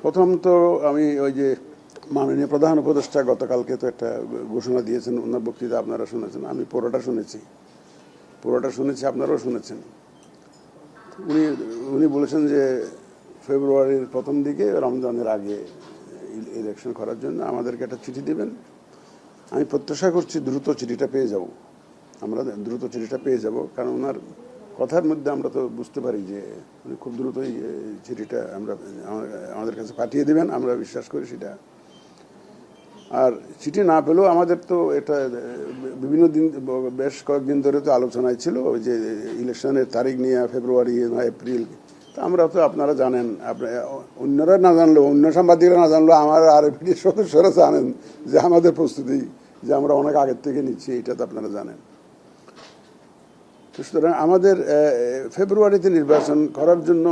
প্রথম তো আমি ওই যে মাননীয় প্রধান উপদেষ্টা গতকালকে তো একটা ঘোষণা দিয়েছেন, ওনার বক্তৃতা আপনারা শুনেছেন, আমি পুরোটা শুনেছি, আপনারাও শুনেছেন। উনি উনি বলেছেন যে ফেব্রুয়ারির প্রথম দিকে রমজানের আগে ইলেকশন করার জন্য আমাদেরকে একটা চিঠি দেবেন। আমি প্রত্যাশা করছি দ্রুত চিঠিটা পেয়ে যাব, আমরা দ্রুত চিঠিটা পেয়ে যাব, কারণ ওনার কথার মধ্যে আমরা তো বুঝতে পারি যে উনি খুব দ্রুতই চিঠিটা আমাদের কাছে পাঠিয়ে দেবেন, আমরা বিশ্বাস করি সেটা। আর চিঠি না পেলেও আমাদের তো এটা বিভিন্ন দিন, বেশ কয়েকদিন ধরে তো আলোচনায় ছিল যে ইলেকশনের তারিখ নিয়ে ফেব্রুয়ারি না এপ্রিল। তা আমরা তো আপনারা জানেন, অন্যরা না জানলেও, অন্য সাংবাদিকরা না জানলেও আমার আরএফডি সদস্যরা জানেন যে আমাদের প্রস্তুতি যে আমরা অনেক আগের থেকে নিচ্ছি, এটা তো আপনারা জানেন। সুতরাং আমাদের ফেব্রুয়ারিতে নির্বাচন করার জন্য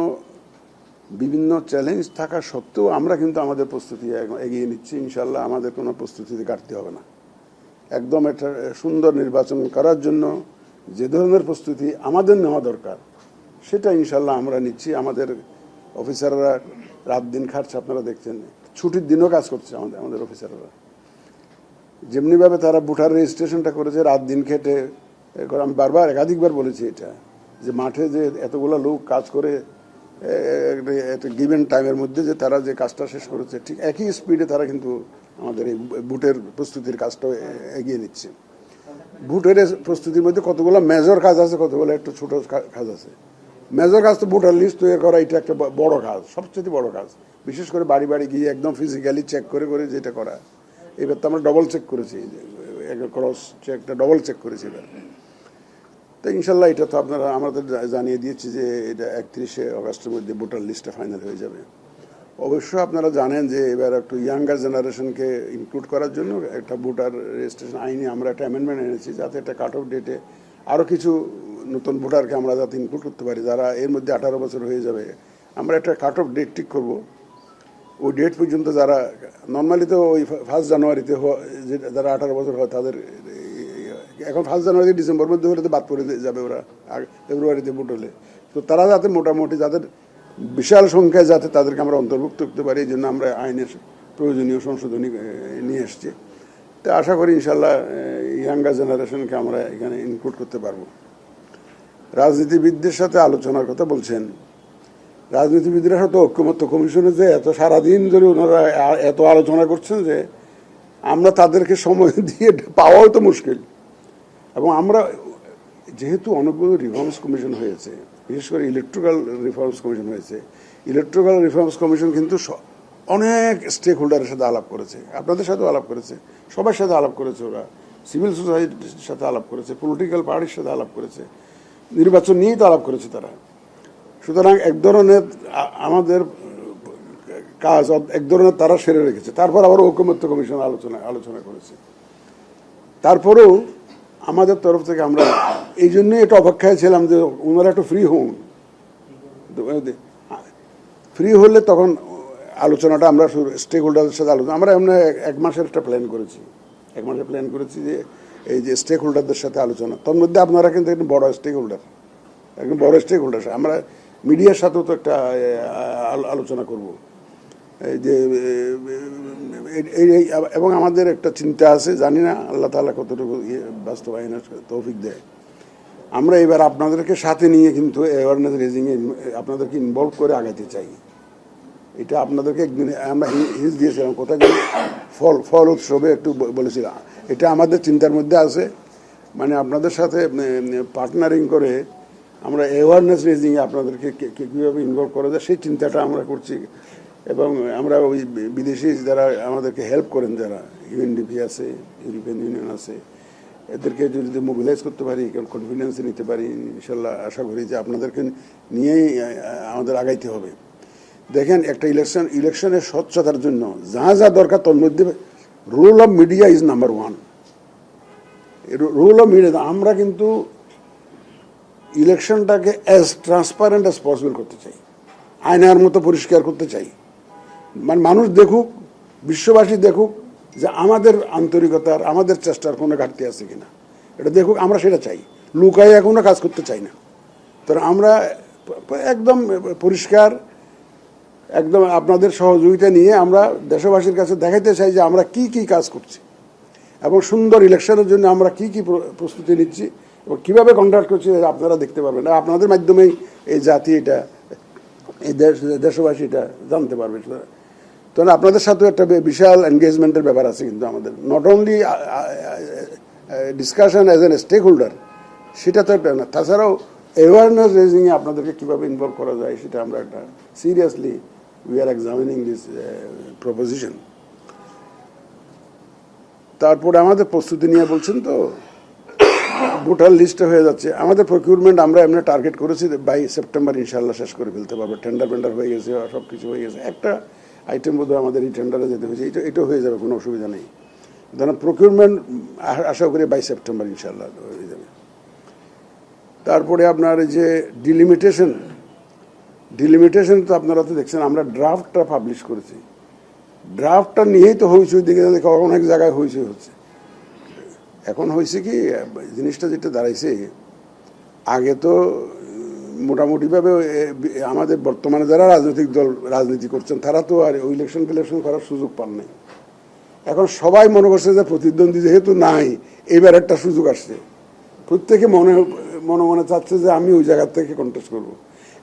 বিভিন্ন চ্যালেঞ্জ থাকা সত্ত্বেও আমরা কিন্তু আমাদের প্রস্তুতি এগিয়ে নিচ্ছি। ইনশাল্লাহ আমাদের কোনো প্রস্তুতিতে ঘাটতি হবে না। একদম একটা সুন্দর নির্বাচন করার জন্য যে ধরনের প্রস্তুতি আমাদের নেওয়া দরকার সেটা ইনশাল্লাহ আমরা নিচ্ছি। আমাদের অফিসাররা রাত দিন খাটছে, আপনারা দেখছেন, ছুটির দিনও কাজ করছে আমাদের অফিসাররা। যেমনিভাবে তারা ভোটার রেজিস্ট্রেশনটা করেছে রাত দিন খেটে, আমি বারবার একাধিকবার বলেছি এটা, যে মাঠে যে এতগুলো লোক কাজ করে একটা গিভেন টাইমের মধ্যে যে তারা যে কাজটা শেষ করেছে, ঠিক একই স্পিডে তারা কিন্তু আমাদের এই ভোটের প্রস্তুতির কাজটা এগিয়ে নিচ্ছে। ভোটের প্রস্তুতির মধ্যে কতগুলো মেজর কাজ আছে, কতগুলো একটু ছোট কাজ আছে। মেজর কাজ তো ভোটার লিস্ট তৈরি করা, এটা একটা বড় কাজ, সবচেয়ে বড় কাজ। বিশেষ করে বাড়ি বাড়ি গিয়ে একদম ফিজিক্যালি চেক করে করে যেটা করা, এবার তো আমরা ডবল চেক করেছি, ক্রস চেকটা ডবল চেক করেছি এবার। তো ইনশাল্লাহ এটা তো আপনারা আমাদের জানিয়ে দিয়েছি যে এটা 31শে আগস্টের মধ্যে ভোটার লিস্টটা ফাইনাল হয়ে যাবে। অবশ্য আপনারা জানেন যে এবার একটু ইয়াঙ্গার জেনারেশনকে ইনক্লুড করার জন্য একটা ভোটার রেজিস্ট্রেশন আইনে আমরা একটা অ্যামেন্ডমেন্ট এনেছি, যাতে একটা কাট অফ ডেটে আরও কিছু নতুন ভোটারকে আমরা যাতে ইনক্লুড করতে পারি, যারা এর মধ্যে 18 বছর হয়ে যাবে। আমরা একটা কাট অফ ডেট ঠিক করবো, ওই ডেট পর্যন্ত যারা নর্মালি তো ওই 1 জানুয়ারিতে যারা 18 বছর হয় তাদের, এখন 1 জানুয়ারি ডিসেম্বর মধ্যে হলে তো বাদ পড়ে যাবে ওরা, ফেব্রুয়ারিতে ভোট হলে। তো তারা যাতে মোটামুটি যাদের বিশাল সংখ্যায় যাতে তাদেরকে আমরা অন্তর্ভুক্ত করতে পারি, এই জন্য আমরা আইনের প্রয়োজনীয় সংশোধনী নিয়ে এসছি। তো আশা করি ইনশাল্লাহ ইয়াঙ্গার জেনারেশনকে আমরা এখানে ইনক্লুড করতে পারবো। রাজনীতিবিদদের সাথে আলোচনার কথা বলছেন, রাজনীতিবিদরা সাথে ঐক্যমত্য কমিশনে যে এত সারাদিন ধরে ওনারা এত আলোচনা করছেন যে আমরা তাদেরকে সময় দিয়ে পাওয়াও তো মুশকিল। এবং আমরা যেহেতু অনেকগুলো রিফর্মস কমিশন হয়েছে, বিশেষ করে ইলেকট্রিক্যাল রিফর্মস কমিশন হয়েছে, ইলেকট্রিক্যাল রিফর্মস কমিশন কিন্তু অনেক স্টেক হোল্ডারের সাথে আলাপ করেছে, আপনাদের সাথেও আলাপ করেছে, সবার সাথে আলাপ করেছে, ওরা সিভিল সোসাইটির সাথে আলাপ করেছে, পলিটিক্যাল পার্টির সাথে আলাপ করেছে, নির্বাচন নিয়েই তো আলাপ করেছে তারা। সুতরাং এক ধরনের আমাদের কাজ এক ধরনের তারা সেরে রেখেছে। তারপর আবার ঐকমত্য কমিশন আলোচনা করেছে। তারপরেও আমাদের তরফ থেকে আমরা এই জন্যই এটা অপেক্ষায় ছিলাম যে ওনারা একটু ফ্রি হন, ফ্রি হলে তখন আলোচনাটা আমরা স্টেক হোল্ডারদের সাথে আলোচনা, আমরা এমনি 1 মাসের একটা প্ল্যান করেছি, 1 মাসের প্ল্যান করেছি যে এই যে স্টেক হোল্ডারদের সাথে আলোচনা। তার মধ্যে আপনারা কিন্তু একটু বড় স্টেক হোল্ডার, একদম বড় স্টেক হোল্ডার। আমরা মিডিয়ার সাথেও তো একটা আলোচনা করব এই যে, এবং আমাদের একটা চিন্তা আছে, জানি না আল্লাহ তাআলা কতটুকু বাস্তবায়নের তৌফিক দেয়। আমরা এবার আপনাদেরকে সাথে নিয়ে কিন্তু অ্যাওয়ারনেস রেজিংয়ে আপনাদেরকে ইনভলভ করে আগাইতে চাই। এটা আপনাদেরকে একদিনে আমরা হিজ দিয়েছিলাম, কোথায় ফল উৎসবে একটু বলেছিলাম, এটা আমাদের চিন্তার মধ্যে আছে। মানে আপনাদের সাথে পার্টনারিং করে আমরা অ্যাওয়ারনেস রেজিংয়ে আপনাদেরকে কীভাবে ইনভলভ করা যায় সেই চিন্তাটা আমরা করছি। এবং আমরা ওই বিদেশি যারা আমাদেরকে হেল্প করেন, যারা ইউএনডিপি আছে, ইউরোপিয়ান ইউনিয়ন আছে, এদেরকে যদি মোবিলাইজ করতে পারি, কনফিডেন্সে নিতে পারি, ইনশাল্লাহ আশা করি যে আপনাদেরকে নিয়েই আমাদের আগাইতে হবে। দেখেন, একটা ইলেকশনের স্বচ্ছতার জন্য যা যা দরকার তার মধ্যে role of media is number 1। Role of media, আমরা কিন্তু ইলেকশনটাকে অ্যাজ ট্রান্সপারেন্ট অ্যাজ পসিবল করতে চাই, আয়নার মতো পরিষ্কার করতে চাই। মানে মানুষ দেখুক, বিশ্ববাসী দেখুক যে আমাদের আন্তরিকতার, আমাদের চেষ্টার কোনো ঘাটতি আছে কিনা, এটা দেখুক, আমরা সেটা চাই। লুকাইয়া কোনো কাজ করতে চাই না। তো আমরা একদম পরিষ্কার একদম আপনাদের সহযোগিতা নিয়ে আমরা দেশবাসীর কাছে দেখাইতে চাই যে আমরা কি কি কাজ করছি এবং সুন্দর ইলেকশনের জন্য আমরা কি কি প্রস্তুতি নিচ্ছি এবং কীভাবে কন্ডাক্ট করছি আপনারা দেখতে পারবেন। আপনাদের মাধ্যমেই এই জাতি এটা, এই দেশবাসী এটা জানতে পারবে। তখন আপনাদের সাথেও একটা বিশাল এনগেজমেন্টের ব্যাপার আছে কিন্তু আমাদের, not only discussion as an stakeholder, সেটা তো একটা না, তাছাড়াও অ্যাওয়ারনেস রেজিংয়ে আপনাদেরকে কীভাবে ইনভলভ করা যায় সেটা আমরা একটা seriously we are examining this proposition. তারপরে আমাদের প্রস্তুতি নিয়ে বলছেন তো, ভোটার লিস্টে হয়ে যাচ্ছে আমাদের প্রকিউরমেন্ট, আমরা এমনি টার্গেট করেছি বাই সেপ্টেম্বর ইনশাল্লাহ শেষ করে ফেলতে পারবো। টেন্ডার হয়ে গেছে, সব কিছু হয়ে গেছে, একটা আইটেম বোধহয় আমাদের এই টেন্ডারে যেতে হয়েছে, এটা হয়ে যাবে, কোনো অসুবিধা নেই। ধরেন প্রকিউরমেন্ট আশা করি বাই সেপ্টেম্বর ইনশাল্লাহ হয়ে যাবে। তারপরে আপনার যে ডিলিমিটেশন তো আপনারা তো দেখছেন, আমরা ড্রাফটটা পাবলিশ করেছি, ড্রাফটটা নিয়েই তো হইচই দিকে অনেক জায়গায় হইচই হচ্ছে। এখন হয়েছে কি জিনিসটা যেটা দাঁড়াইছে, আগে তো মোটামুটিভাবে আমাদের বর্তমানে যারা রাজনৈতিক দল রাজনীতি করছেন তারা তো আর ইলেকশন ফিলেকশন করার সুযোগ পান নাই। এখন সবাই মনে করছে যে প্রতিদ্বন্দ্বী যেহেতু নাই, এবার একটা সুযোগ আসছে, প্রত্যেকে মনে মনে চাচ্ছে যে আমি ওই জায়গার থেকে কন্টেস্ট করব।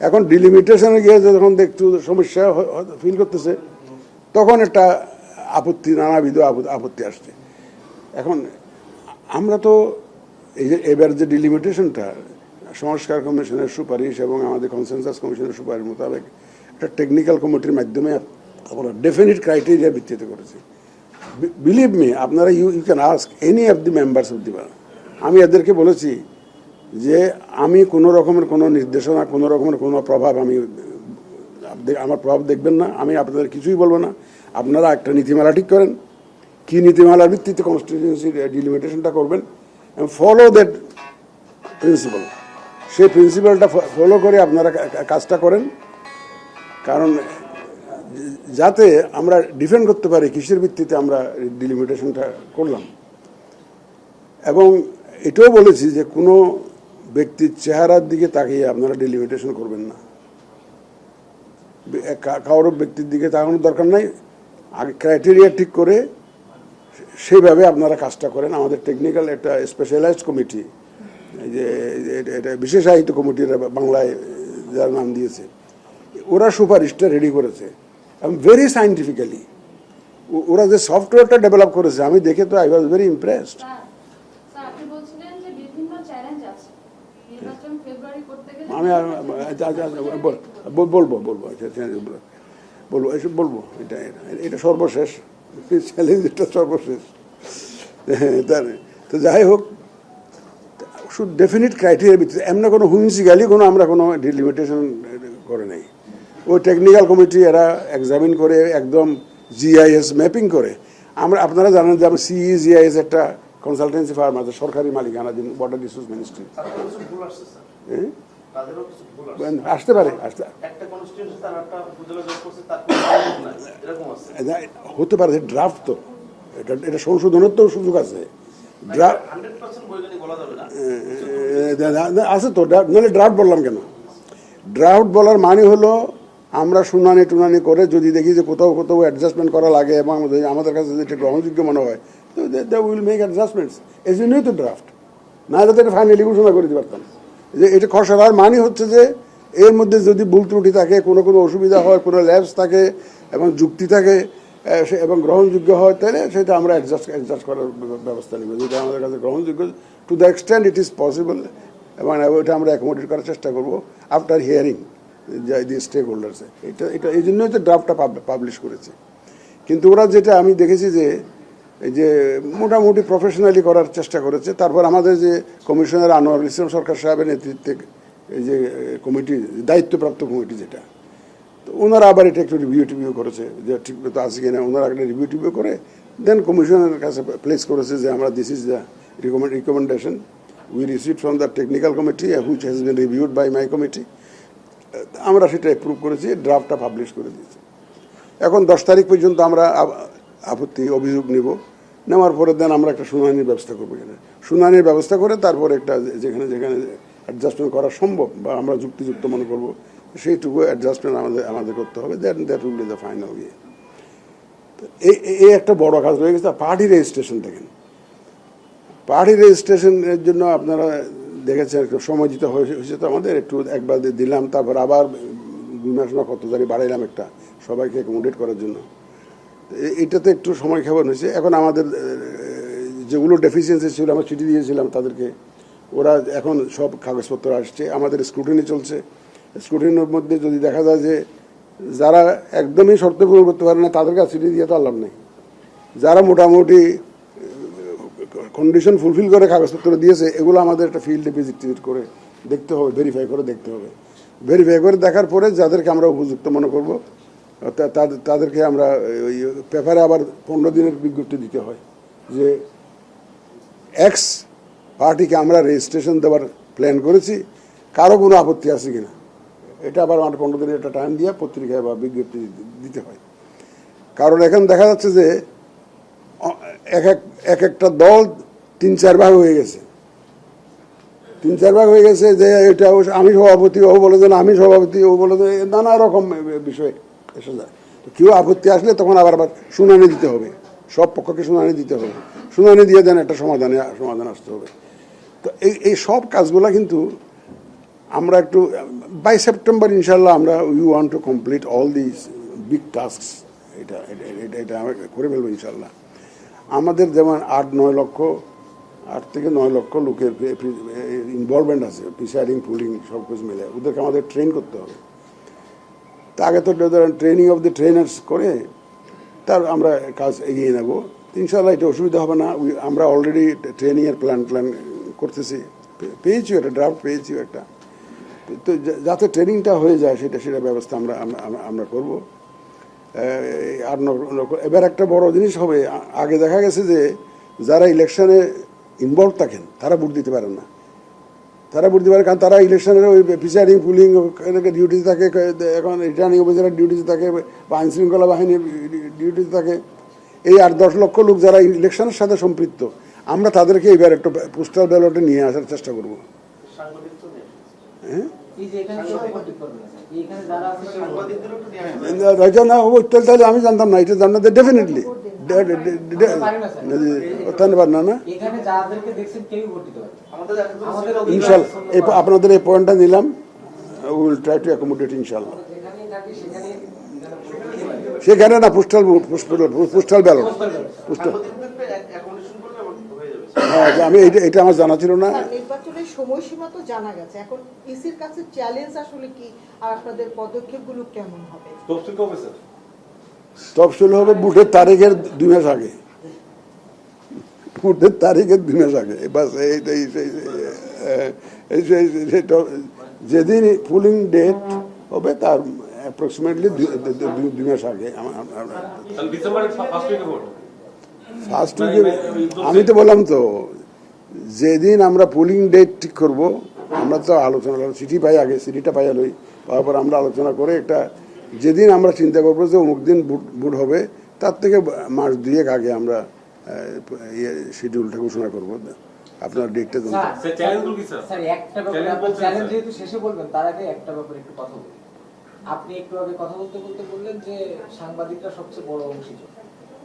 এখন ডিলিমিটেশনে গিয়ে যখন একটু সমস্যা ফিল করতেছে, তখন একটা আপত্তি, নানাবিধ আপত্তি আসছে। এখন আমরা তো এই যে এবার যে ডিলিমিটেশনটা সংস্কার কমিশনের সুপারিশ এবং আমাদের কনসেনসাস কমিশনের সুপারিশ মোতাবেক একটা টেকনিক্যাল কমিটির মাধ্যমে আমরা ডেফিনিট ক্রাইটেরিয়া ভিত্তিতে করেছি। বিলিভ মি, আপনারা you can ask any of the members of the, আমি এদেরকে বলেছি যে আমি কোনো রকমের কোনো নির্দেশনা, কোনো রকমের কোনো প্রভাব, আমার প্রভাব দেখবেন না, আমি আপনাদের কিছুই বলবো না। আপনারা একটা নীতিমালা ঠিক করেন, কি নীতিমালার ভিত্তিতে কনস্টিটিউয়েন্সি ডিলিমিটেশনটা করবেন, ফলো দ্যাট প্রিন্সিপাল। সেই প্রিন্সিপালটা ফলো করে আপনারা কাজটা করেন, কারণ যাতে আমরা ডিফেন্ড করতে পারি কিসের ভিত্তিতে আমরা ডিলিমিটেশনটা করলাম। এবং এটাও বলেছি যে কোনো ব্যক্তির চেহারার দিকে তাকিয়ে আপনারা ডিলিমিটেশন করবেন না, কারোর ব্যক্তির দিকে তাকানোর দরকার নাই, আগে ক্রাইটেরিয়া ঠিক করে সেইভাবে আপনারা কাজটা করেন। আমাদের টেকনিক্যাল একটা স্পেশালাইজড কমিটি, এই যে এটা বিশেষায়িত কমিটি বাংলায় যার নাম দিয়েছে, ওরা সুপারিশটা রেডি করেছে এবং ভেরি সায়েন্টিফিক্যালি। ওরা যে সফটওয়্যারটা ডেভেলপ করেছে আমি দেখে তো আই ওয়াজ ভেরি ইমপ্রেসড। আমি বলবো এটা সর্বশেষ চ্যালেঞ্জ, এটা সর্বশেষ। তো যাই হোক, শুধু ডেফিনিট ক্রাইটেরিয়া ভিত্তিতে, এমন কোনো হুইন্সিক্যালি আমরা কোনো ডিলিমিটেশন করে নাই। ওই টেকনিক্যাল কমিটি এরা এক্সামিন করে একদম জিআইএস ম্যাপিং করে। আপনারা জানেন যে আমার জিআইএস একটা কনসালটেন্সি ফার্ম আছে, সরকারি মালিকানাধীন, বর্ডার ইস্যুস মিনিস্ট্রি। আসতে পারে, হতে পারে, ড্রাফট তো এটা সংশোধনের তো সুযোগ আছে, আছে তো, নাহলে ড্রাফট বললাম কেন? ড্রাফট বলার মানে হলো আমরা শুনানি টুনানি করে যদি দেখি যে কোথাও অ্যাডজাস্টমেন্ট করা লাগে এবং আমাদের কাছে যেটা গ্রহণযোগ্য মনে হয়, তো দে উইল মেক অ্যাডজাস্টমেন্টস, এই জন্যই তো ড্রাফট, না হলে তো এটা ফাইনালি ঘোষণা করে দিতে পারতাম। যে এটা খসড়ার মানে হচ্ছে যে এর মধ্যে যদি ভুল ত্রুটি থাকে, কোনো অসুবিধা হয়, কোনো ল্যাবস থাকে এবং যুক্তি থাকে এবং গ্রহণযোগ্য হয়, তাহলে সেটা আমরা অ্যাডজাস্ট করার ব্যবস্থা নেব, যেটা আমাদের কাছে গ্রহণযোগ্য to the extent it is possible, এবং ওইটা আমরা অ্যাকোমোডেট করার চেষ্টা করবো আফটার হিয়ারিং দি স্টেক হোল্ডার্সে। এটা এই জন্যই তো ড্রাফটটা পাবলিশ করেছে। কিন্তু ওরা যেটা আমি দেখেছি যে এই যে মোটামুটি প্রফেশনালি করার চেষ্টা করেছে। তারপর আমাদের যে কমিশনার আনোয়ারুল ইসলাম সরকার সাহেবের নেতৃত্বে এই যে কমিটি, দায়িত্বপ্রাপ্ত কমিটি যেটা, তো ওনারা আবার এটা একটু রিভিউ করেছে যে ঠিক মতো আছে কিনা, ওনারা একটা রিভিউ করে দেন কমিশনের কাছে প্লেস করেছে যে আমরা this is the recommendation we receive from the technical committee which has been reviewed by my committee. আমরা সেটা অ্যাপ্রুভ করেছি, ড্রাফটটা পাবলিশ করে দিয়েছি। এখন 10 তারিখ পর্যন্ত আমরা আপত্তি অভিযোগ নেওয়ার পরে দেন আমরা একটা শুনানির ব্যবস্থা করবো। শুনানির ব্যবস্থা করে তারপর একটা যেখানে অ্যাডজাস্টমেন্ট করা সম্ভব বা আমরা যুক্তিযুক্ত মনে করবো সেইটুকু অ্যাডজাস্টমেন্ট আমাদের করতে হবে, that will be the final ইয়ে। এই একটা বড় কাজ রয়ে গেছে। পার্টি রেজিস্ট্রেশন দেখেন, পার্টি রেজিস্ট্রেশনের জন্য আপনারা দেখেছেন একটু সময় দিতে হয়েছে তো আমাদের, একটু একবার দিলাম, তারপর আবার 2 মাস না কত তারিখ বাড়াইলাম একটা, সবাইকে অ্যাকোমোডেট করার জন্য। এটাতে একটু সময় খাবার হয়েছে। এখন আমাদের যেগুলো ডেফিসিয়েন্সি ছিল আমরা চিঠি দিয়েছিলাম তাদেরকে, ওরা এখন সব কাগজপত্র আসছে, আমাদের স্ক্রুটিনি চলছে। স্ক্রুটিনির মধ্যে যদি দেখা যায় যে যারা একদমই শর্ত পূরণ করতে পারে না তাদের কাছে চিঠি দিয়ে তো আর লাভ নেই। যারা মোটামুটি কন্ডিশন ফুলফিল করে কাগজপত্র দিয়েছে, এগুলো আমাদের একটা ফিল্ডে ভিজিট করে দেখতে হবে, ভেরিফাই করে দেখতে হবে। ভেরিফাই করে দেখার পরে যাদেরকে আমরা উপযুক্ত মনে করব তাদেরকে আমরা ওই পেপারে আবার 15 দিনের বিজ্ঞপ্তি দিতে হয় যে এক্স পার্টিকে আমরা রেজিস্ট্রেশন দেওয়ার প্ল্যান করেছি, কারো কোনো আপত্তি আছে কিনা। এটা আবার আমার 15 দিনের একটা টাইম দিয়ে পত্রিকায় বা বিজ্ঞপ্তি দিতে হয়। কারণ এখন দেখা যাচ্ছে যে একটা দল 3-4 ভাগ হয়ে গেছে, 3-4 ভাগ হয়ে গেছে যে এটা আমি সভাপতি, ও বলে যে আমি সভাপতি, ও বলে যে নানা রকম বিষয় এসে যায়। তো কেউ আপত্তি আসলে তখন আবার শুনানি দিতে হবে, সব পক্ষকে শুনানি দিতে হবে, শুনানি দিয়ে দেন একটা সমাধান আসতে হবে। তো এই সব কাজগুলা কিন্তু আমরা একটু বাই সেপ্টেম্বর ইনশাল্লাহ আমরা we want to complete all this big task. এটা আমরা করে ফেলবো ইনশাল্লাহ। আমাদের যেমন 8-9 লক্ষ 8 থেকে 9 লক্ষ লোকের ইনভলভমেন্ট আছে, প্রিসাইডিং পুলিং সব কিছু মিলে, ওদেরকে আমাদের ট্রেন করতে হবে। তা আগে তো ট্রেনিং অফ দি ট্রেনার্স করে তার আমরা কাজ এগিয়ে নেব ইনশাল্লাহ। এটা অসুবিধা হবে না। আমরা অলরেডি ট্রেনিংয়ের প্ল্যান করতেছি, পেয়েছি একটা ড্রাফট পেয়েছি একটা। তো যাতে ট্রেনিংটা হয়ে যায় সেটা ব্যবস্থা আমরা করব। এবার একটা বড় জিনিস হবে, আগে দেখা গেছে যে যারা ইলেকশনে ইনভলভ থাকেন তারা ভোট দিতে পারেন না। তারা ভোট দিতে পারে কারণ তারা ইলেকশনের ওই প্রিসাইডিং পুলিং ডিউটিতে থাকে, এখন রিটার্নিং অফিসারের ডিউটিতে থাকে বা আইনশৃঙ্খলা বাহিনীর ডিউটিতে থাকে। এই 8-10 লক্ষ লোক যারা ইলেকশনের সাথে সম্পৃক্ত, আমরা তাদেরকে এবার একটা পোস্টাল ব্যালটে নিয়ে আসার চেষ্টা করব। হ্যাঁ, তাহলে আমি জানতাম না, এটা জানতাম ডেফিনেটলি ধন্যবাদ। না ইনশাল্লাহ আপনাদের এই পয়েন্টটা নিলাম, উইল ট্রাই টু অ্যাকোমোডেট ইনশাল্লাহ। সেখানে না পোস্টাল ব্যালট, পোস্টাল। আমি এটা আমার জানা ছিল না। নির্বাচনের সময়সীমা তো জানা গেছে, এখন ইসির কাছে চ্যালেঞ্জ আসলে কি, আর আপনাদের পদক্ষেপগুলো কেমন হবে? তফসিল হবে ভোটের তারিখের 2 মাস আগে, ভোটের তারিখের 2 মাস আগে। বাস যেদিন পুলিং ডেট হবে তার অ্যাপ্রক্সিমেটলি 2 মাস আগে। ফার্স্ট উইকে আমি তো বললাম তো, যেদিন আমরা পোলিং ডেট ঠিক করবো আমরা তো আলোচনা চিঠি পাই, আগে চিঠিটা পাইয়া লই, তারপর আমরা আলোচনা করে একটা যেদিন আমরা চিন্তা করবো যে অমুক দিন ভোট হবে, তার থেকে মাস 2 আগে আমরা শিডিউলটা ঘোষণা করবো। আপনার ডেটটা আপনি একটু আগে কথা বলতে বললেন যে সাংবাদিকরা সবচেয়ে বড় অংশীদার।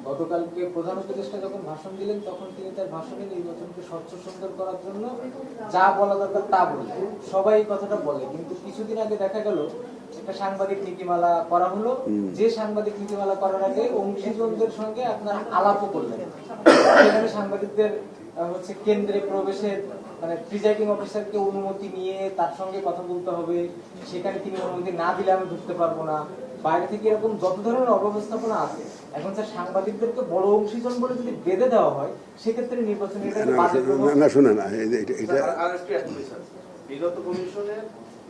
গতকালকে প্রধান উপদেষ্টা যখন ভাষণ দিলেন তখন তিনি তার ভাষণে নির্বাচনকে স্বচ্ছ সুন্দর করার জন্য যা বলা দরকার তা বললেন, সবাই এই কথাটা বলে। কিন্তু কিছুদিন আগে দেখা গেল একটা সাংবাদিক নীতিমালা করা হলো, যে সাংবাদিক নীতিমালা করার আগে অংশীজনদের সঙ্গে আপনার আলাপও করলেন। সেখানে সাংবাদিকদের কেন্দ্রে প্রবেশের মানে প্রিজাইডিং অফিসারকে অনুমতি নিয়ে তার সঙ্গে কথা বলতে হবে, সেখানে তিনি অনুমতি না দিলে আমি ঢুকতে পারবো না, বাইরে থেকে এরকম যত ধরনের অব্যবস্থাপনা আছে। এখন স্যার সাংবাদিকদেরকে বড় অংশীজন বলে যদি বেঁধে দেওয়া হয়, সেক্ষেত্রে নির্বাচনের না শুনে না বিগত কমিশনের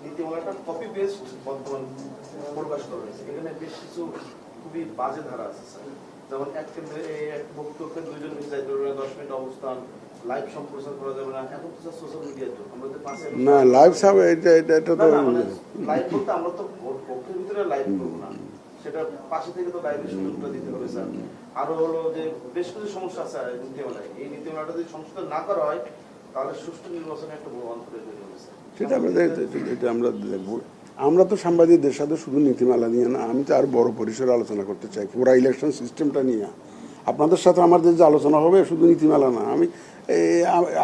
নীতিমালাটা কপি পেস্ট বর্তমান প্রকাশ করা হয়েছে। এখানে বেশ কিছু খুবই বাজে ধারা আছে স্যার, যেমন এক কেন্দ্রে এক বক্তব্যে 2 জন যাইতে পারবে না, 10 মিনিট অবস্থান, লাইভ সম্প্রচার করা যাবে না। এখন তো স্যার সোশ্যাল মিডিয়ার জন্য আমাদের পাশে না লাইভ সাব এটা তো লাইভ বলতে আমরা তো পক্ষের ভিতরে লাইভ করবো না, সেটা পাশে থেকে তো লাইভের সুযোগটা দিতে হবে স্যার। আরো হলো যে বেশ কিছু সমস্যা আছে নীতিমালায়, এই নীতিমালাটা যদি সংশোধন না করা হয় তাহলে সুষ্ঠু নির্বাচনে একটা বড় অন্তরে তৈরি হবে স্যার। সেটা আমরা দেখবো। আমরা তো সাংবাদিকদের সাথে শুধু নীতিমালা নিয়ে না, আমি তো আর বড় পরিসরে আলোচনা করতে চাই পুরা ইলেকশন সিস্টেমটা নিয়ে। আপনাদের সাথে আমাদের যে আলোচনা হবে শুধু নীতিমালা না, আমি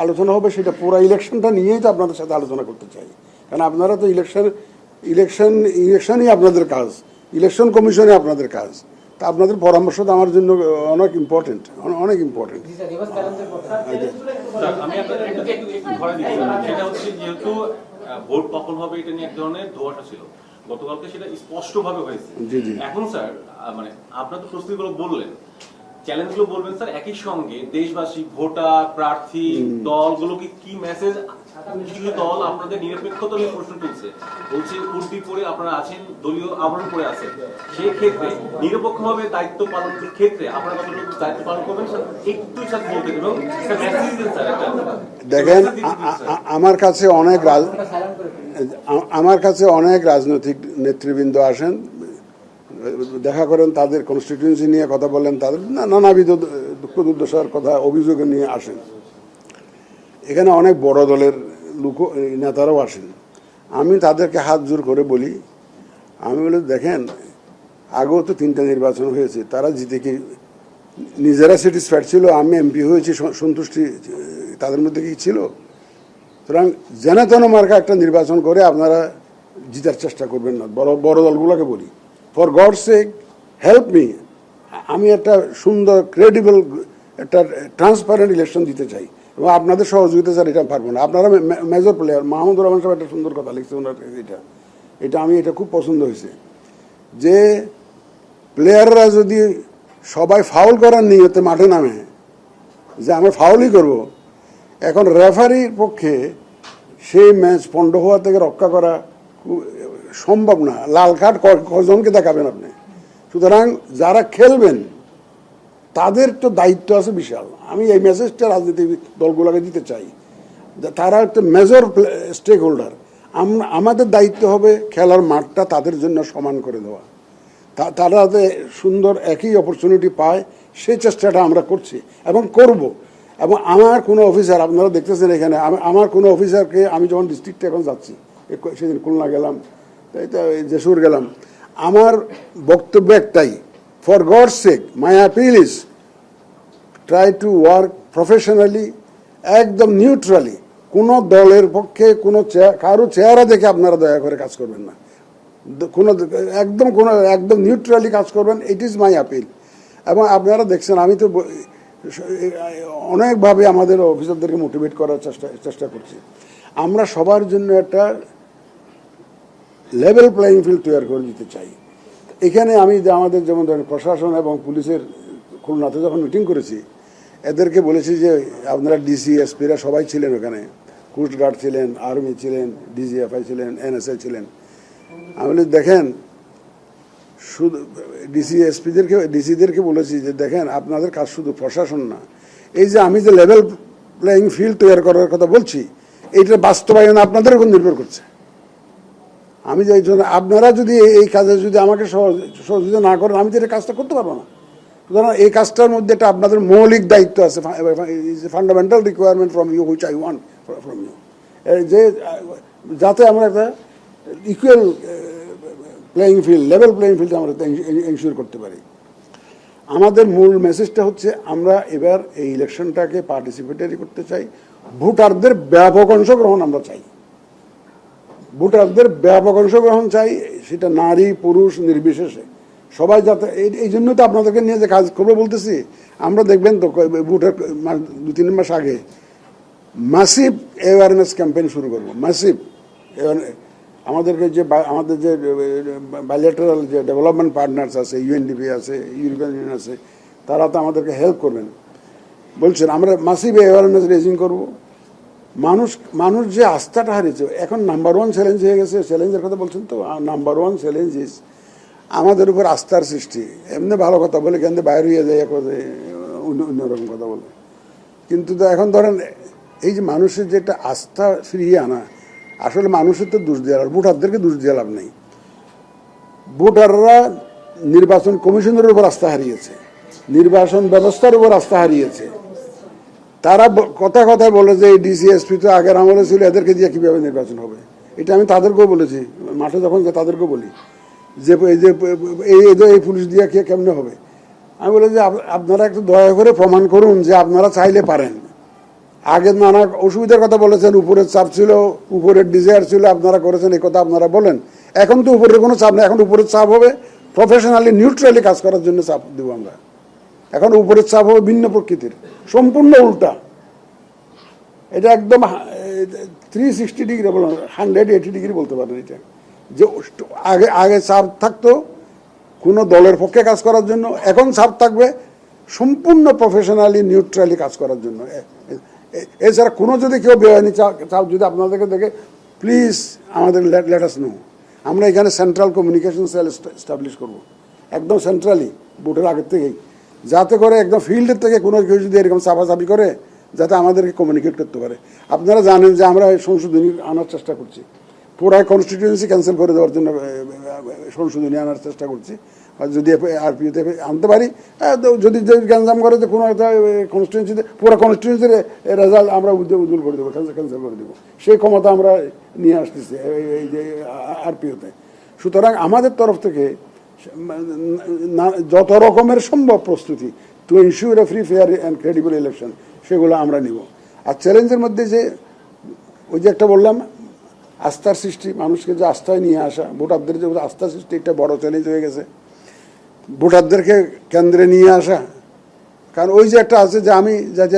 আলোচনা হবে সেটা পুরা ইলেকশনটা নিয়েই তো আপনাদের সাথে আলোচনা করতে চাই। কারণ আপনারা তো ইলেকশনই আপনাদের কাজ, ইলেকশন কমিশনে আপনাদের কাজ। তা আপনাদের পরামর্শ তো আমার জন্য অনেক ইম্পর্টেন্ট, অনেক ইম্পর্টেন্ট। জি স্যার, এবার চ্যালেঞ্জের কথা। স্যার, আমি আপনাকে একটু ঘরে দিচ্ছি। সেটা হচ্ছে যেহেতু ভোট কখন হবে এটা নিয়ে এক ধরনের ধোঁয়াশা ছিল, গতকালকে সেটা স্পষ্টভাবে হয়েছে। জি, জি। এখন স্যার মানে আপনার তো প্রস্তুতিগুলো বললেন, চ্যালেঞ্জগুলো বলবেন স্যার। একই সঙ্গে দেশবাসী, ভোটার, প্রার্থী, দলগুলোকে কি মেসেজ? কিছু দল আপনাদের নিরপেক্ষতা নিয়ে প্রশ্ন তুলছে, বলছে উর্দি পরে আপনারা আছেন, দলীয় আবরণ পরে আছেন, সেই ক্ষেত্রে নিরপেক্ষভাবে দায়িত্ব পালনের ক্ষেত্রে আপনারা কতটুকু দায়িত্ব পালন করবেন স্যার, একটু স্যার বলতে দেবেন স্যার, মেসেজ দিন স্যার একটা। দেখেন, আমার কাছে অনেক রাজনৈতিক নেতৃবৃন্দ আসেন, দেখা করেন, তাদের কনস্টিটিউয়েন্সি নিয়ে কথা বলেন, তাদের নানাবিধ দুঃখ দুর্দশার কথা, অভিযোগ নিয়ে আসেন। এখানে অনেক বড় দলের নেতারাও আসেন। আমি তাদেরকে হাত জোর করে বলি, আমি বলি দেখেন, আগেও তো 3টা নির্বাচন হয়েছে, তারা জিতে কি নিজেরা স্যাটিসফাইড ছিল? আমি এমপি হয়েছি, সন্তুষ্টি তাদের মধ্যে কি ছিল? সুতরাং যেন তেন মার্কা একটা নির্বাচন করে আপনারা জিতার চেষ্টা করবেন না। বড় দলগুলোকে বলি, for God sake help me, আমি একটা সুন্দর ক্রেডিবল একটা ট্রান্সপারেন্ট ইলেকশন দিতে চাই, এবং আপনাদের সহযোগিতা স্যার এটা পারবো না। আপনারা মেজর প্লেয়ার, মাহমুদুর রহমান সাহেব একটা সুন্দর কথা লিখছে ওনার, এটা খুব পছন্দ হয়েছে, যে প্লেয়াররা যদি সবাই ফাউল করার নিয়তে মাঠে নামে, যে আমরা ফাউলই করব, এখন রেফারির পক্ষে সেই ম্যাচ পণ্ড হওয়া থেকে রক্ষা করা সম্ভব না। লাল কার্ড কজনকে দেখাবেন আপনি? সুতরাং যারা খেলবেন তাদের তো দায়িত্ব আছে বিশাল। আমি এই মেসেজটা রাজনীতিবিদ দলগুলোকে দিতে চাই, তারা একটা মেজর স্টেক হোল্ডার। আমাদের দায়িত্ব হবে খেলার মাঠটা তাদের জন্য সমান করে দেওয়া, তারা যাতে সুন্দর একই অপরচুনিটি পায়, সেই চেষ্টাটা আমরা করছি এবং করব। এবং আমার কোনো অফিসার, আপনারা দেখতেছেন এখানে, আমার কোনো অফিসারকে, আমি যখন ডিস্ট্রিক্টে এখন যাচ্ছি, সেদিন খুলনা গেলাম, তাই তো যশোর গেলাম, আমার বক্তব্য একটাই, for gods sec my appeal is try to work professionally, একদম নিউট্রালি। কোনো দলের পক্ষে কারো চেহারা দেখে আপনারা দয়া করে কাজ করবেন না, একদম নিউট্রালি কাজ করবেন। It is my appeal. এবং আপনারা দেখছেন, আমি তো অনেকভাবে আমাদের অফিসারদেরকে মোটিভেট করার চেষ্টা করছি। আমরা সবার জন্য একটা লেভেল প্লেইং ফিল্ড তৈরি করে দিতে চাই। এখানে আমি আমাদের যেমন ধরেন প্রশাসন এবং পুলিশের খুলনাতে যখন মিটিং করেছি, এদেরকে বলেছি যে আপনারা ডিসি এসপিরা সবাই ছিলেন ওখানে, কোস্টগার্ড ছিলেন, আর্মি ছিলেন, ডিজিএফআই ছিলেন, এনএসআই ছিলেন। আমি বলি দেখেন, শুধু ডিসিদেরকে বলেছি যে দেখেন, আপনাদের কাজ শুধু প্রশাসন না, এই যে আমি যে লেভেল প্লেইং ফিল্ড তৈরি করার কথা বলছি, এইটার বাস্তবায়ন আপনাদের উপর নির্ভর করছে। আমি যে আপনারা যদি এই কাজে যদি আমাকে সহযোগিতা না করেন, আমি তো এই কাজটা করতে পারবো না। সুতরাং এই কাজটার মধ্যে একটা আপনাদের মৌলিক দায়িত্ব আছে, fundamental requirement from you, which I want from you, যে যাতে আমরা একটা equal playing field, level playing field আমরা এনশিওর করতে পারি। আমাদের মূল মেসেজটা হচ্ছে, আমরা এবার এই ইলেকশনটাকে পার্টিসিপেটরি করতে চাই, ভোটারদের ব্যাপক অংশগ্রহণ আমরা চাই, ভোটারদের ব্যাপক অংশগ্রহণ চাই, সেটা নারী পুরুষ নির্বিশেষে সবাই যাতে। এই জন্য তো আপনাদেরকে নিয়ে যে কাজ করবো বলতেছি। আমরা দেখবেন তো ভোটের 2-3 মাস আগে মাসিভ অ্যাওয়ারনেস ক্যাম্পেইন শুরু করবো, মাসিভ। আমাদের যে বাইলেটারাল যে ডেভেলপমেন্ট পার্টনার্স আছে, ইউএনডিপি আছে, ইউরোপিয়ান ইউনিয়ন আছে, তারা তো আমাদেরকে হেল্প করবেন বলছেন। আমরা মাসিভ অ্যাওয়ারনেস রেজিং করবো। মানুষ যে আস্থাটা হারিয়েছে, এখন নাম্বার 1 চ্যালেঞ্জ হয়ে গেছে। চ্যালেঞ্জের কথা বলছেন তো, নাম্বার 1 চ্যালেঞ্জ ইজ আমাদের উপর আস্থার সৃষ্টি। এমনি ভালো কথা বলে কেন্দ্রে বাইরে হয়ে যায়, অন্যরকম কথা বলে। কিন্তু তো এখন ধরেন, এই যে মানুষের যে একটা আস্থা ফিরিয়ে আনা, আসলে মানুষের তো দোষ দেওয়ার, ভোটারদেরকে দোষ দিয়ে লাভ নেই। ভোটাররা নির্বাচন কমিশনের উপর আস্থা হারিয়েছে, নির্বাচন ব্যবস্থার উপর আস্থা হারিয়েছে। তারা কথায় বলে যে ডিসিএসপি তো আগের আমলে ছিল, এদেরকে দিয়ে কিভাবে নির্বাচন হবে। এটা আমি তাদেরকেও বলেছি, মাঠে যখন যাই তাদেরকেও বলি যে এই পুলিশ দিয়ে কেমনে হবে। আমি বলি যে আপনারা একটু দয়া করে প্রমাণ করুন যে আপনারা চাইলে পারেন। আগে নানা অসুবিধার কথা বলেছেন, উপরের চাপ ছিল, উপরের ডিজায়ার ছিল, আপনারা করেছেন, এই কথা আপনারা বলেন। এখন তো উপরের কোনো চাপ নেই, এখন উপরের চাপ হবে প্রফেশনালি নিউট্রালি কাজ করার জন্য চাপ দেব আমরা। এখন উপরের চাপ হবে ভিন্ন প্রকৃতির, সম্পূর্ণ উল্টা। এটা একদম 360 ডিগ্রি, 180 ডিগ্রি বলতে পারেন। এটা যে আগে চাপ থাকতো কোনো দলের পক্ষে কাজ করার জন্য, এখন চাপ থাকবে সম্পূর্ণ প্রফেশনালি নিউট্রালি কাজ করার জন্য। এছাড়া কোনো যদি কেউ বেআইনি চাপ যদি আপনাদেরকে দেখে, প্লিজ আমাদের লেট আস নো। আমরা এখানে সেন্ট্রাল কমিউনিকেশন সেল এস্টাবলিশ করব, একদম সেন্ট্রালি, ভোটের আগের থেকেই, যাতে করে একদম ফিল্ডের থেকে কোনো কেউ যদি এরকম চাপাচাপি করে যাতে আমাদেরকে কমিউনিকেট করতে পারে। আপনারা জানেন যে আমরা সংশোধনী আনার চেষ্টা করছি, পুরা কনস্টিটিউয়েন্সি ক্যান্সেল করে দেওয়ার জন্য সংশোধনী আনার চেষ্টা করছি। যদি আরপিওতে আনতে পারি, যদি গ্যাঞ্জাম করে যে কোনো একটা কনস্টিটিউয়েন্সিতে, পুরো কনস্টিটিউয়েন্সির রেজাল্ট আমরা উজ্জ্বল করে দেবো, ক্যান্সেল করে দেবো, সেই ক্ষমতা আমরা নিয়ে আসতেছি এই যে আরপিওতে। সুতরাং আমাদের তরফ থেকে যত রকমের সম্ভব প্রস্তুতি to ensure A free fair and credible election, সেগুলো আমরা নিব। আর চ্যালেঞ্জের মধ্যে যে ওই যে একটা বললাম আস্থার সৃষ্টি, মানুষকে যে আস্থায় নিয়ে আসা, ভোটারদের যে আস্থার সৃষ্টি, একটা বড় চ্যালেঞ্জ হয়ে গেছে। ভোটারদেরকে কেন্দ্রে নিয়ে আসা, কারণ ওই যে একটা আছে যে আমি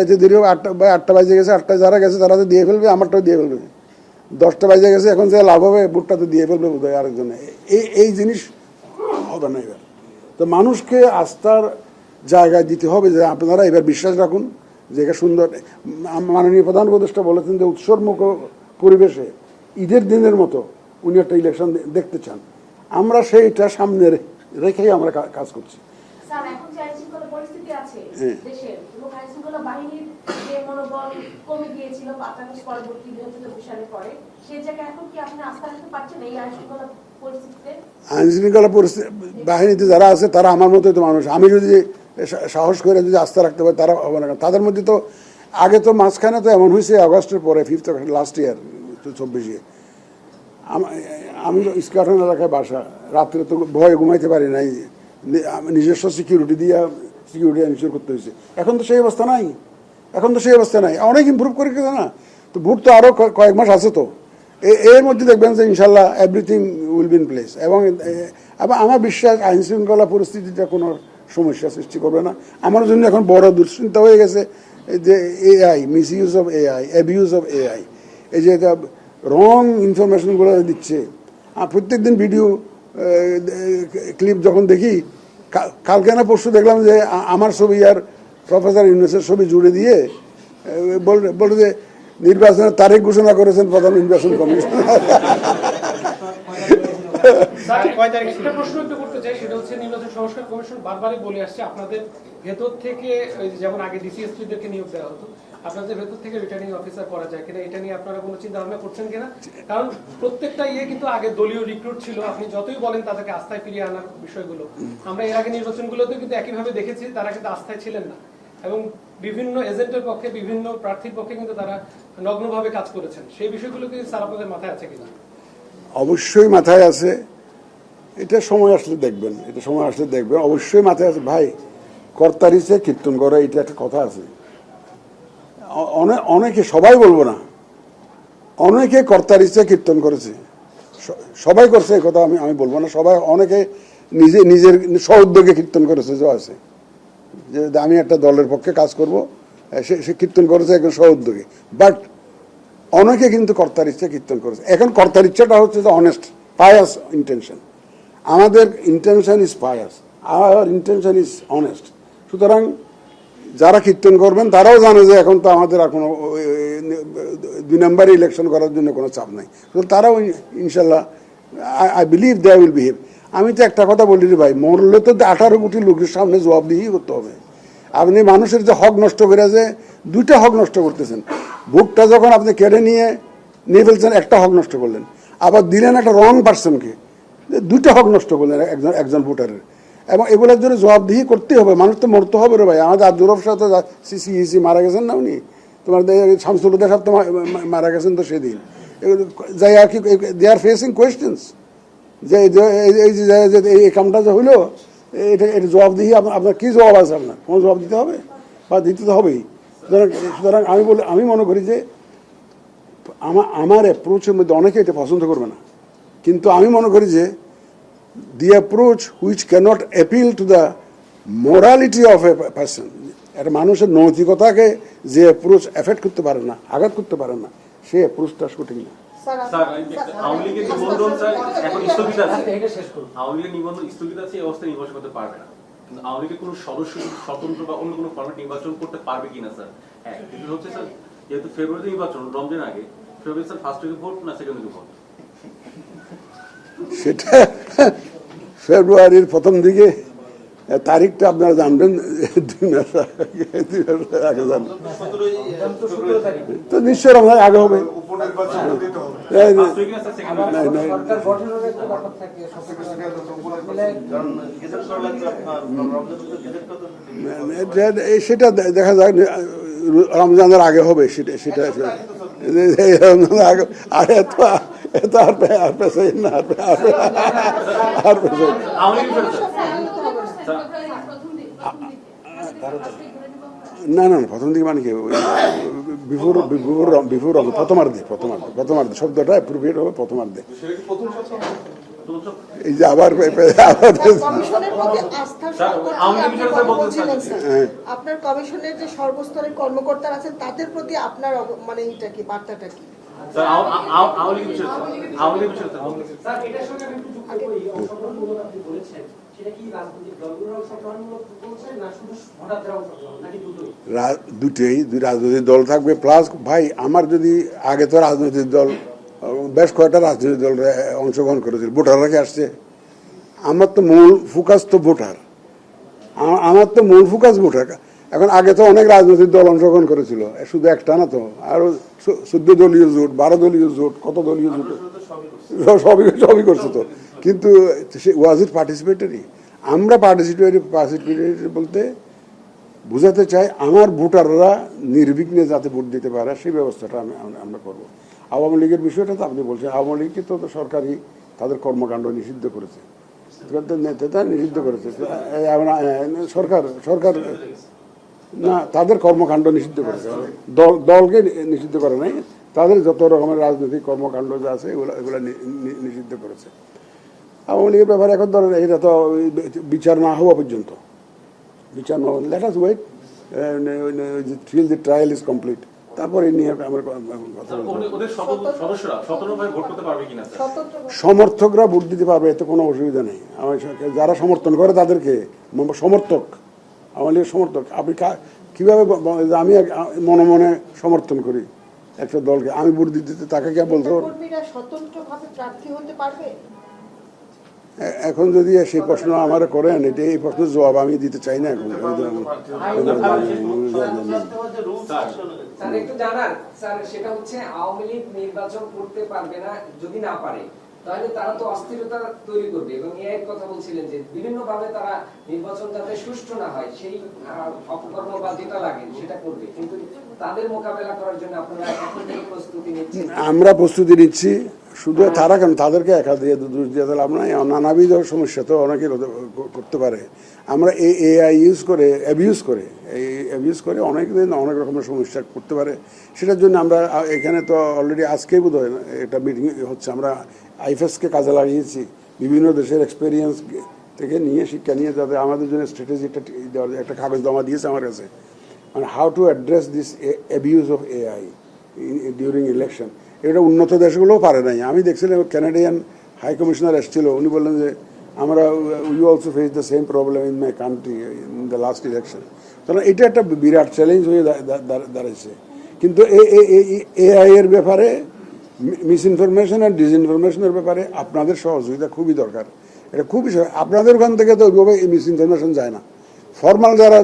যে দীর্ঘ 8টা বাজে গেছে, 8টায় যারা গেছে তারা তো দিয়ে ফেলবে, আমারটাও দিয়ে ফেলবে। 10টা বাজে গেছে, এখন যে লাভ হবে ভোটটা তো দিয়ে ফেলবে বোধ হয় আরেকজনে। এই জিনিস হবে না এবার। তো মানুষকে আস্থার জায়গায় দিতে হবে যে আপনারা এবার বিশ্বাস রাখুন যে এটা সুন্দর। মাননীয় প্রধান উপদেষ্টা বলেছেন যে উৎসবমুখ পরিবেশে ঈদের দিনের মতো উনি একটা ইলেকশন দেখতে চান। আমরা সেইটা সামনে রেখেই আমরা কাজ করছি। স্যার, এখন যে আইনশৃঙ্খলা পরিস্থিতি আছে দেশের, এবং আইনশৃঙ্খলা বাহিনীর যে মনোবল কমে গিয়েছিল 5 আগস্ট পরবর্তী 2024 সালের পরে, সেই জায়গায় এখন কি আপনি আস্থা রাখতে পারছেন এই আইনশৃঙ্খলা পরিস্থিতিতে? আইনশৃঙ্খলা বাহিনীতে যারা আছে তারা আমার মতোই তো মানুষ। আমি যদি সাহস করে যদি আস্থা রাখতে পারি, তারা হবে না। তাদের মধ্যে তো আগে তো মাঝখানে তো এমন হয়েছে, আগস্টের পরে 5th লাস্ট ইয়ার 24-এ আমি ইস্কাটন এলাকায় বাসা, রাত্রে তো ভয়ে ঘুমাইতে পারি নাই, নিজস্ব সিকিউরিটি দিয়ে সিকিউরিটি এনশিওর করতে হয়েছে। এখন তো সেই অবস্থা নাই, অনেক ইমপ্রুভ করে গেছে না। তো ভোট তো আরও কয়েক মাস আছে, তো এর মধ্যে দেখবেন যে ইনশাল্লাহ everything will be in place. এবং আমার বিশ্বাস আইন শৃঙ্খলা পরিস্থিতিটা কোনো সমস্যা সৃষ্টি করবে না। আমার জন্য এখন বড় দুশ্চিন্তা হয়ে গেছে যে AI, miss use of AI, abuse of AI, এই যে রং ইনফরমেশনগুলো দিচ্ছে। প্রত্যেক দিন ভিডিও ক্লিপ যখন দেখি, কালকে না পরশু দেখলাম যে আমার ছবি আর প্রফেসর ইউনূসের ছবি জুড়ে দিয়ে বলে যে নির্বাচনের তারিখ ঘোষণা করেছেন প্রধান নির্বাচন কমিশনার। একটা প্রশ্ন একটু করতে চাই, সেটা হচ্ছে নির্বাচন সংস্কার কমিশন বারবারই বলে আসছে আপনাদের ভেতর থেকে, যেমন আগে ডিসিএসপিদেরকে নিয়োগ দেওয়া হতো, আপনাদের ভেতর থেকে রিটার্নিং অফিসার করা যায় কিনা, এটা নিয়ে আপনারা কোনো চিন্তা ভাবনা করছেন কিনা? কারণ প্রত্যেকটা কিন্তু আগে দলীয় রিক্রুট ছিল, আপনি যতই বলেন তাদেরকে আস্থায় ফিরিয়ে আনার বিষয়গুলো, আমরা এর আগে নির্বাচনগুলোতে কিন্তু একইভাবে দেখেছি, তারা কিন্তু আস্থায় ছিলেন না, এবং বিভিন্ন এজেন্টের পক্ষে, বিভিন্ন প্রার্থীর পক্ষে কিন্তু তারা নগ্নভাবে কাজ করেছেন। সেই বিষয়গুলো কি স্যার আপনাদের মাথায় আছে কিনা? অবশ্যই মাথায় আছে, এটা সময় আসলে দেখবেন, অবশ্যই মাথায় আছে। ভাই, কর্তারিছে কীর্তন করে, এটা একটা কথা আছে। অনেকে, সবাই বলবো না, অনেকে কর্তারিছে কীর্তন করেছে, সবাই করছে এই কথা আমি বলবো না, সবাই, অনেকে নিজের স্ব-উদ্যোগে কীর্তন করেছে, যে আছে যে আমি একটা দলের পক্ষে কাজ করব, সে কীর্তন করেছে একজন স্ব-উদ্যোগে। বাট অনেকে কিন্তু কর্তার ইচ্ছা কীর্তন করেছে। এখন কর্তার ইচ্ছাটা হচ্ছে যে অনেস্ট, পায়াস ইন্টেনশন। আমাদের intention is pious, our intention is honest. সুতরাং যারা কীর্তন করবেন তারাও জানে যে এখন তো আমাদের আর কোনো 2 নম্বরে ইলেকশন করার জন্য কোনো চাপ নাই। তারাও ইনশাল্লাহ, I believe they will behave. আমি তো একটা কথা বলি রে ভাই, মরলে তো 18 কোটি লোকের সামনে জবাবদিহি করতে হবে। আপনি মানুষের যে হক নষ্ট করে, যে 2টা হক নষ্ট করতেছেন। ভোটটা যখন আপনি কেড়ে নিয়ে ফেলছেন, একটা হক নষ্ট করলেন, আবার দিলেন একটা রং পার্সনকে, 2টা হক নষ্ট করলেন একজন ভোটারের। এবং এগুলোর জন্য জবাবদিহি করতেই হবে, মানুষ তো মরতে হবে রে ভাই। আমাদের আব্দুর সাথে সিসি মারা গেছেন না উনি, তোমার শামসুল হুদা সাহেব তো মারা গেছেন তো সেদিন। যাই আর কি, দে আর ফেসিং কোয়েশ্চেন্স যে এই কামটা যে হইলো এটা জবাব দিয়ে আপনার কী জবাব আছে, আপনার কোনো জবাব দিতে হবে বা দিতে তো হবেই। সুতরাং আমি মনে করি যে আমার অ্যাপ্রোচের মধ্যে অনেকে এটা পছন্দ করবে না, কিন্তু আমি মনে করি যে the approach which cannot appeal to the morality of a person, একটা মানুষের নৈতিকতাকে যে অ্যাপ্রোচ এফেক্ট করতে পারে না, আঘাত করতে পারে না, সেই অ্যাপ্রোচটা সঠিক না। স্যার, আওয়ামী লীগের নিবন্ধন স্যার এখন স্থগিত আছে, আওয়ামী লীগের নিবন্ধন স্থগিত আছে, এই অবস্থায় নির্বাচন করতে পারবে না। কিন্তু আওয়ামী লীগের কোনো সদস্য স্বতন্ত্র বা অন্য কোনো ফরম্যাট নির্বাচন করতে পারবে কিনা স্যার? হ্যাঁ, কিন্তু হচ্ছে স্যার যেহেতু ফেব্রুয়ারিতে নির্বাচন, রমজান আগে, ফেব্রুয়ারি স্যার ফার্স্ট উইকে ভোট না সেকেন্ড উইকে ভোট? সেটা ফেব্রুয়ারির প্রথম দিকে, তারিখটা আপনারা জানবেন 2 মাস আগে জানবেন, তো নিশ্চয় রমজান আগে হবে। উপনির্বাচন দিতে হবে। ফার্স্ট উইকে না স্যার সেকেন্ড উইকে? সরকার গঠনের একটা ব্যাপার থাকে, কারণ গেজেট করা লাগবে আপনার রমজানের গেজেট কত সেটা দেখা যাক, রমজানের আগে হবে, সেটা রমজানের আগে। আর এত আর পেছাই না, আর পেছাই না। আওয়ামী লীগ বিষয় স্যার। না না, প্রথম দিকে মানে কি, বিফোর প্রথমার্ধে শব্দটা অ্যাপ্রোপ্রিয়েট হবে, প্রথমার্ধে। এই যে আবার কমিশনের প্রতি আস্থার সংকট আওয়ামী লীগ আপনি বিষয়ে কথা বলতে বলছিলেন, চাচ্ছি। স্যার। আপনার কমিশনের যে সর্বস্তরের কর্মকর্তারা আছেন তাদের প্রতি আপনার মানে এইটা কি, বার্তাটা কি? স্যার আওয়ামী লীগ বিষয় স্যার, আওয়ামী লীগ বিষয় স্যার। স্যার এটার সঙ্গে আমি একটু যুক্ত করি, অংশগ্রহণমূলক আপনি বলেছেন, সেটা কি রাজনৈতিক দলগুলোর অংশগ্রহণমূলক বলছেন না শুধু ভোটারদের অংশগ্রহণ, নাকি দুটোই? দুই রাজনৈতিক দল থাকবে, প্লাস ভাই আমার যদি আগে তো রাজনৈতিক দল বেশ কয়েকটা রাজনৈতিক দল অংশগ্রহণ করেছিল, ভোটাররা কি আসছে? আমার তো মূল ফোকাস তো ভোটার, আমার তো মূল ফোকাস ভোটার। এখন আগে তো অনেক রাজনৈতিক দল অংশগ্রহণ করেছিল, শুধু একটা না তো, আরো 14 দলীয় জোট, 12 দলীয় জোট, কত দলীয় জোট, সবই করছে তো। কিন্তু ওয়াজ ইট পার্টিসিপেটরি? আমরা পার্টিসিপেটরি বলতে বুঝাতে চাই আমার ভোটাররা নির্বিঘ্নে যাতে ভোট দিতে পারে সেই ব্যবস্থাটা আমরা করবো। আওয়ামী লীগের বিষয়টা তো আপনি বলছেন, আওয়ামী লীগকে তো সরকারি তাদের কর্মকাণ্ড নিষিদ্ধ করেছে, নেতা নিষিদ্ধ করেছে সরকার না, তাদের কর্মকাণ্ড নিষিদ্ধ করেছে, দলকে নিষিদ্ধ করে নাই, তাদের যত রকমের রাজনৈতিক কর্মকাণ্ড যা আছে এগুলো নিষিদ্ধ করেছে। আওয়ামী লীগের ব্যাপারে এখন ধরেন এটা তো বিচার না হওয়া পর্যন্ত, বিচার না হওয়া, let us wait till the trial is complete, তারপরে এই নিয়ে আমরা কথা বলবো। ওদের সদস্যরা স্বতন্ত্রভাবে ভোট করতে পারবে কিনা স্যার? সমর্থকরা ভোট দিতে পারবে, এতে কোনো অসুবিধা নেই। যারা সমর্থন করে তাদেরকে সমর্থক, আওয়ামী লীগের সমর্থক, আপনি কিভাবে, আমি মনে মনে সমর্থন করি একটা দলকে, আমি ভোট দিতে, তাকে কে বলতে পারবো? স্বতন্ত্রভাবে প্রার্থী হতে পারবে? এখন যদি সেই প্রশ্ন আমার করেন, এটা এই প্রশ্নের জবাব আমি দিতে চাই না এখন। স্যার একটু জানার স্যার, সেটা হচ্ছে আওয়ামী লীগ নির্বাচন করতে পারবে না যদি না পারে, তাহলে তারা তো অস্থিরতা তৈরি করবে, এবং এর কথা বলছিলেন যে বিভিন্ন ভাবে তারা নির্বাচন যাতে সুষ্ঠু না হয় সেই অপকর্ম বা যেটা লাগে সেটা করবে, কিন্তু তাদের মোকাবেলা করার জন্য আপনারা এখন থেকে প্রস্তুতি নিচ্ছেন? আমরা প্রস্তুতি নিচ্ছি, শুধু তারা কেন, তাদেরকে একা দিয়ে দোষ দিয়ে দিলাম না, নানাবিধ সমস্যা তো অনেকে করতে পারে। আমরা এআই অ্যাবিউজ করে অনেক দিন অনেক রকমের সমস্যা করতে পারে। সেটার জন্য আমরা এখানে তো অলরেডি আজকেই বোধ হয় একটা মিটিং হচ্ছে, আমরা আইফএসকে কাজে লাগিয়েছি, বিভিন্ন দেশের এক্সপেরিয়েন্স থেকে নিয়ে শিক্ষা নিয়ে, যাতে আমাদের জন্য স্ট্র্যাটেজি একটা কাগজ জমা দিয়েছে আমার কাছে, মানে how to address this abuse of AI during election. এটা উন্নত দেশগুলোও পারে নাই। আমি দেখছিলাম ক্যানাডিয়ান হাই কমিশনার এসেছিল, উনি বললেন যে আমরা we also face the same problem in my country in the last election. কারণ এটা একটা বিরাট চ্যালেঞ্জ হয়ে দাঁড়াইছে। কিন্তু এআই এর ব্যাপারে, মিসইনফরমেশন আর ডিসইনফরমেশনের ব্যাপারে আপনাদের সহযোগিতা খুবই দরকার। এটা খুবই, আপনাদের ওখান থেকে তো ওইভাবে মিসইনফরমেশন যায় না। ফর্মাল যারা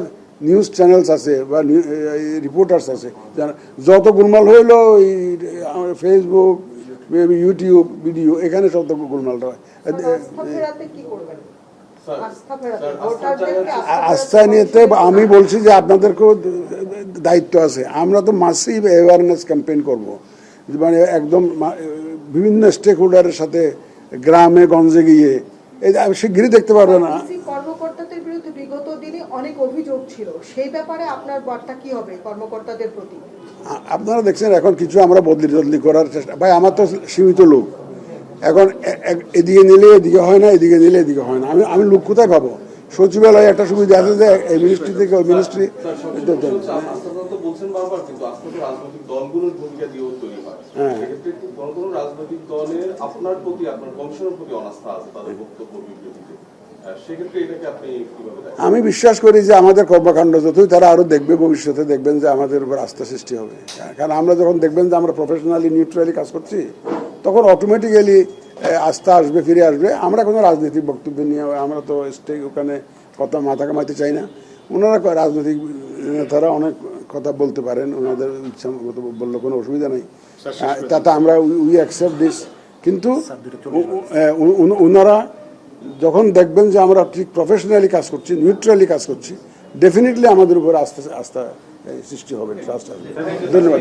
নিউজ চ্যানেলস আছে বা রিপোর্টার্স আছে, যারা যত গোলমাল হইলো ফেসবুক, ইউটিউব ভিডিও, এখানে সব গোলমালটা হয়। আস্থা নিতে আমি বলছি যে আপনাদেরকেও দায়িত্ব আছে। আমরা তো মাসিভ অ্যাওয়ারনেস ক্যাম্পেইন করব মানে একদম বিভিন্ন স্টেক হোল্ডারের সাথে গ্রামে গঞ্জে গিয়ে এই শিগগিরই দেখতে পারবে না। ইসি কর্মকর্তাদের বিরুদ্ধে বিগত দিনে অনেক অভিযোগ ছিল, সেই ব্যাপারে আপনার বার্তা কি হবে কর্মকর্তাদের প্রতি? আপনারা দেখছেন এখন কিছু আমরা বদলি করার চেষ্টা, ভাই আমার তো সীমিত লোক, এখন এদিকে নিলে এদিকে হয় না, এদিকে নিলে এদিকে হয় না, আমি লোক কোথায় পাবো? সচিবালয়ে একটা সুবিধা আছে যে এই মিনিস্ট্রি থেকে ওই মিনিস্ট্রি। বলছেন বারবার, কিন্তু আস্থা তো রাজনৈতিক দলগুলোর ভূমিকা দিয়েও তৈরি হয়। সেক্ষেত্রে কোনো কোনো রাজনৈতিক দলের আপনার প্রতি, আপনার কমিশনের প্রতি অনাস্থা আছে তাদের বক্তব্য বিবৃতিতে, সেক্ষেত্রে এটাকে আপনি কিভাবে দেখেন? আমি বিশ্বাস করি যে আমাদের কর্মকাণ্ড যতই তারা আরো দেখবে, ভবিষ্যতে দেখবেন যে আমাদের উপর আস্থা সৃষ্টি হবে। কারণ আমরা যখন দেখবেন যে আমরা প্রফেশনালি নিউট্রালি কাজ করছি, তখন অটোমেটিক্যালি আস্থা আসবে, ফিরে আসবে। আমরা কোনো রাজনৈতিক বক্তব্য নিয়ে আমরা তো স্টেক ওখানে কথা মাথা কামাইতে চাই না। ওনারা রাজনৈতিক নেতারা অনেক কথা বলতে পারেন, ওনাদের ইচ্ছা মতো বললে কোনো অসুবিধা নেই, তাতে আমরা উই অ্যাকসেপ্ট দিস। কিন্তু ওনারা যখন দেখবেন যে আমরা ঠিক প্রফেশনালি কাজ করছি, নিউট্রালি কাজ করছি, ডেফিনেটলি আমাদের উপর আস্থা সৃষ্টি হবে, ট্রাস্ট আসবে। ধন্যবাদ।